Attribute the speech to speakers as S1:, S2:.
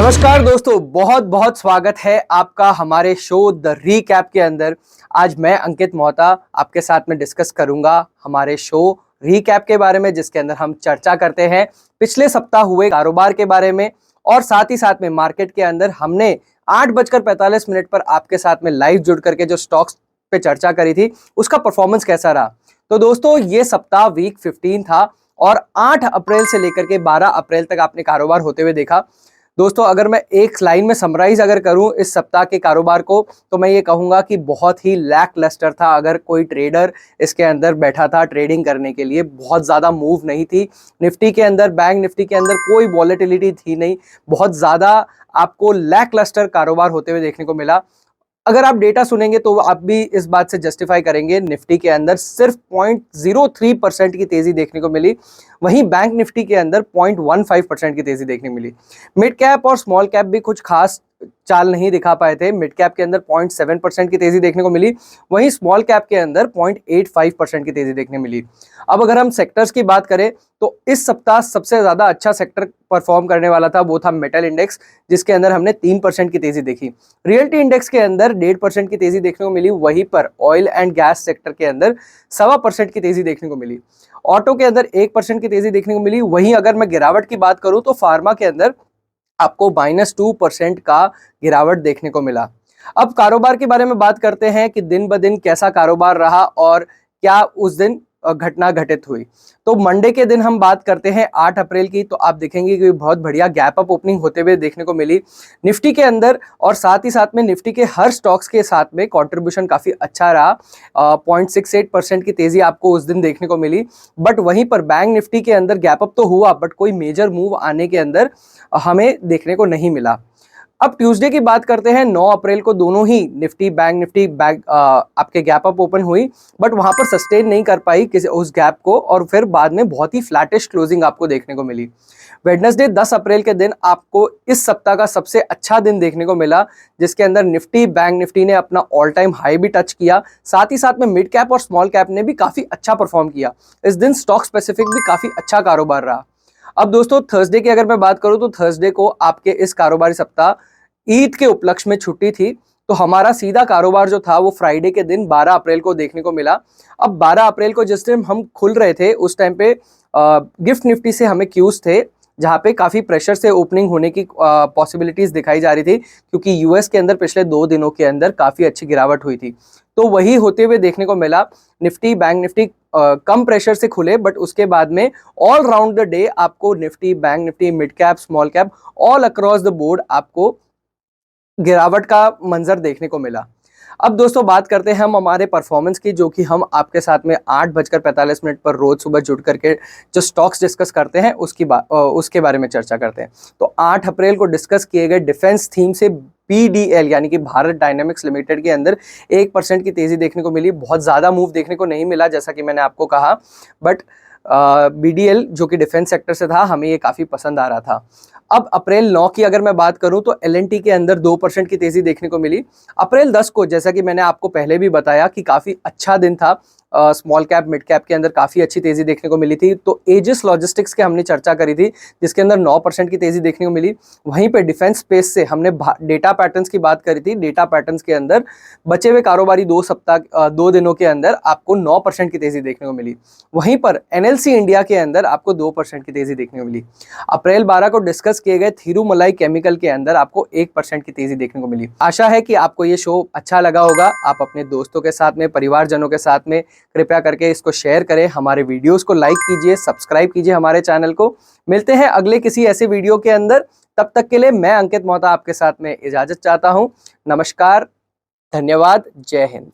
S1: नमस्कार दोस्तों, बहुत बहुत स्वागत है आपका हमारे शो द रीकैप के अंदर। आज मैं अंकित मोहता आपके साथ में डिस्कस करूंगा हमारे शो रीकैप के बारे में, जिसके अंदर हम चर्चा करते हैं पिछले सप्ताह हुए कारोबार के बारे में और साथ में मार्केट के अंदर हमने 8:45 पर आपके साथ में लाइव जुड़ करके जो स्टॉक्स पे चर्चा करी थी उसका परफॉर्मेंस कैसा रहा। तो दोस्तों, ये सप्ताह वीक 15 था और 8 अप्रैल से लेकर के 12 अप्रैल तक आपने कारोबार होते हुए देखा। दोस्तों, अगर मैं एक लाइन में समराइज अगर करूं इस सप्ताह के कारोबार को, तो मैं ये कहूंगा कि बहुत ही लैकलस्टर था। अगर कोई ट्रेडर इसके अंदर बैठा था ट्रेडिंग करने के लिए, बहुत ज़्यादा मूव नहीं थी निफ्टी के अंदर, बैंक निफ्टी के अंदर कोई वॉलेटिलिटी थी नहीं, बहुत ज़्यादा आपको लैकलस्टर कारोबार होते हुए देखने को मिला। अगर आप डेटा सुनेंगे तो आप भी इस बात से जस्टिफाई करेंगे, निफ्टी के अंदर सिर्फ 0.03% की तेजी देखने को मिली, वहीं बैंक निफ्टी के अंदर 0.15% की तेजी देखने को मिली। मिड कैप और स्मॉल कैप भी कुछ खास चाल नहीं दिखा पाए थे। मिड कैप के अंदर 0.7% की तेजी देखने को मिली, वहीं स्मॉल कैप के अंदर 0.85% की तेजी देखने मिली। अब अगर हम सेक्टर्स की बात करें तो इस सप्ताह सबसे ज्यादा अच्छा सेक्टर परफॉर्म करने वाला था, वो था मेटल इंडेक्स, जिसके अंदर हमने 3% की तेजी देखी। रियल्टी इंडेक्स के अंदर 1.5% की तेजी देखने को मिली, वहीं पर ऑयल एंड गैस सेक्टर के अंदर 1.25% की तेजी देखने को मिली। ऑटो के अंदर 1% की तेजी देखने को मिली। वहीं अगर मैं गिरावट की बात करूं तो फार्मा के अंदर आपको -2% का गिरावट देखने को मिला। अब कारोबार के बारे में बात करते हैं कि दिन ब दिन कैसा कारोबार रहा और क्या उस दिन घटना घटित हुई। तो मंडे के दिन हम बात करते हैं 8 अप्रैल की, तो आप देखेंगे कि बहुत बढ़िया गैप अप ओपनिंग होते हुए देखने को मिली निफ्टी के अंदर, और साथ में निफ्टी के हर स्टॉक्स के साथ में कंट्रीब्यूशन काफी अच्छा रहा। 0.68% की तेजी आपको उस दिन देखने को मिली। बट वहीं पर बैंक निफ्टी के अंदर गैप अप तो हुआ, बट कोई मेजर मूव आने के अंदर हमें देखने को नहीं मिला। अब ट्यूसडे की बात करते हैं, 9 अप्रैल को दोनों ही निफ्टी बैंक आपके गैप अप ओपन हुई, बट वहां पर सस्टेन नहीं कर पाई किसी उस गैप को, और फिर बाद में बहुत ही फ्लैटिश क्लोजिंग आपको देखने को मिली। वेडनेसडे 10 अप्रैल के दिन आपको इस सप्ताह का सबसे अच्छा दिन देखने को मिला, जिसके अंदर निफ्टी बैंक निफ्टी ने अपना ऑल टाइम हाई भी टच किया, साथ में मिड कैप और स्मॉल कैप ने भी काफी अच्छा परफॉर्म किया। इस दिन स्टॉक स्पेसिफिक भी काफी अच्छा कारोबार रहा। अब दोस्तों, थर्सडे की अगर मैं बात करूं तो थर्सडे को आपके इस कारोबारी सप्ताह ईद के उपलक्ष्य में छुट्टी थी, तो हमारा सीधा कारोबार जो था वो फ्राइडे के दिन 12 अप्रैल को देखने को मिला। अब 12 अप्रैल को जिस टाइम हम खुल रहे थे उस टाइम पे गिफ्ट निफ्टी से हमें क्यूज थे, जहां पे काफी प्रेशर से ओपनिंग होने की पॉसिबिलिटीज दिखाई जा रही थी, क्योंकि यूएस के अंदर पिछले 2 दिनों के अंदर काफी अच्छी गिरावट हुई थी। तो वही होते हुए देखने को मिला, निफ्टी बैंक निफ्टी कम प्रेशर से खुले, बट उसके बाद में ऑल राउंड द डे आपको Nifty bank Nifty mid cap small cap all across the board आपको गिरावट का मंजर देखने को मिला। अब दोस्तों, बात करते हैं हम हमारे परफॉर्मेंस की, जो कि हम आपके साथ में 8:45 पर रोज सुबह जुड़ करके जो स्टॉक्स डिस्कस करते हैं उसके बारे में चर्चा करते हैं। तो 8 अप्रैल को डिस्कस किए गए डिफेंस थीम से BDL यानी कि भारत डायनामिक्स लिमिटेड के अंदर 1% की तेजी देखने को मिली। बहुत ज़्यादा मूव देखने को नहीं मिला, जैसा कि मैंने आपको कहा, बट BDL जो कि डिफेंस सेक्टर से था, हमें ये काफ़ी पसंद आ रहा था। अब अप्रैल 9 की अगर मैं बात करूं तो LNT के अंदर 2% की तेजी देखने को मिली। अप्रैल 10 को, जैसा कि मैंने आपको पहले भी बताया, कि काफ़ी अच्छा दिन था, स्मॉल कैप मिड कैप के अंदर काफ़ी अच्छी तेजी देखने को मिली थी। तो एजिस लॉजिस्टिक्स के हमने चर्चा करी थी, जिसके अंदर 9% की तेजी देखने को मिली। वहीं पे डिफेंस स्पेस से हमने डेटा पैटर्न्स की बात करी थी, डेटा पैटर्न्स के अंदर बचे हुए कारोबारी 2 दिनों के अंदर आपको 9% की तेजी देखने को मिली। वहीं पर NLC इंडिया के अंदर आपको 2% की तेजी देखने को मिली। अप्रैल 12 को डिस्कस किए गए थिरुमलाई केमिकल के अंदर आपको 1% की तेजी देखने को मिली। आशा है कि आपको ये शो अच्छा लगा होगा। आप अपने दोस्तों के साथ में, परिवारजनों के साथ में कृपया करके इसको शेयर करें, हमारे वीडियोस को लाइक कीजिए, सब्सक्राइब कीजिए हमारे चैनल को। मिलते हैं अगले किसी ऐसे वीडियो के अंदर, तब तक के लिए मैं अंकित मोहता आपके साथ में इजाजत चाहता हूं। नमस्कार, धन्यवाद, जय हिंद।